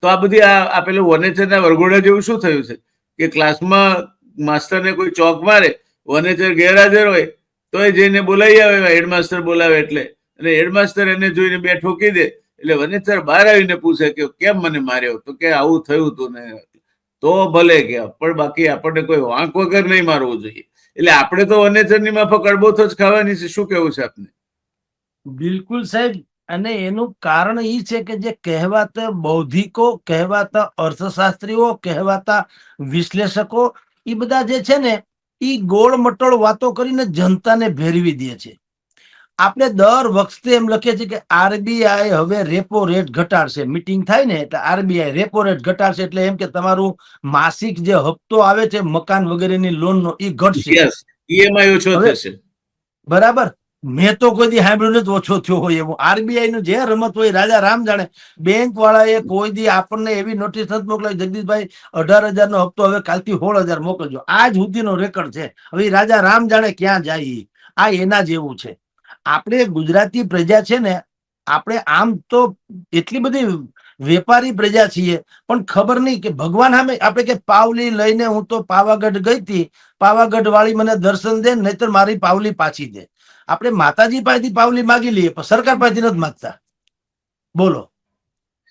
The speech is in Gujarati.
તો આ બધી આ પેલું વનેચરના વરઘોડા જેવું શું થયું છે કે ક્લાસમાં માસ્ટરને કોઈ ચોક મારે, વનેચર ગેરહાજર હોય તો એ જઈને બોલાવી આવે, હેડમાસ્ટર બોલાવે એટલે, અને હેડમાસ્ટર એને જોઈને બે ઠોકી દે એટલે વનેચર બહાર આવીને પૂછે કે કેમ મને માર્યો, તો કે આવું થયું હતું ને, તો ભલે કે, પણ બાકી આપણને કોઈ વાંક વગર નહીં મારવું જોઈએ. એટલે આપણે તો વનેચરની માફક અડબોથો જ ખાવાની છે. શું કેવું છે આપને? બિલકુલ સાહેબ, અને એનું કારણ એ છે કે જે કહેવાતા બૌદ્ધિકો, કહેવાતા અર્થશાસ્ત્રીઓ, કહેવાતા વિશ્લેષકો, એ બધા જે છે ને એ ગોળ મટોળ વાતો કરીને જનતાને ભેરવી દે છે. આપણે દર વખતે એમ લખીએ છીએ કે આરબીઆઈ હવે રેપો રેટ ઘટાડશે. મીટિંગ થાય ને એટલે આરબીઆઈ રેપો રેટ ઘટાડશે, એટલે એમ કે તમારું માસિક જે હપ્તો આવે છે મકાન વગેરેની લોનનો એ ઘટશે. ઈએમઆઈ ઓછો થશે. બરાબર. મેં તો કોઈ દી સાંભળ્યું નથી ઓછો થયો હોય એવું. આરબીઆઈ નું જે રમત હોય રાજા રામ જાણે. બેંક વાળાએ કોઈ દી આપણને એવી નોટિસ નથી મોકલાવી, જગદીશભાઈ 18,000 નો હપ્તો હવે કાલથી 16,000 મોકલજો. આજ સુધીનો રેકોર્ડ છે. હવે રાજા રામ જાણે ક્યાં જાય. આ એના જેવું છે. આપણે ગુજરાતી પ્રજા છે ને, આપણે આમ તો એટલી બધી વેપારી પ્રજા છીએ, પણ ખબર નહીં કે ભગવાન સામે આપણે કે પાવલી લઈને હું તો પાવાગઢ ગઈ હતી, પાવાગઢ વાળી મને દર્શન દે, નહીતર મારી પાવલી પાછી દે. આપણે માતાજી પાસેથી પાવલી માગી લઈએ પણ સરકાર પાસેથી નથી માગતા. બોલો.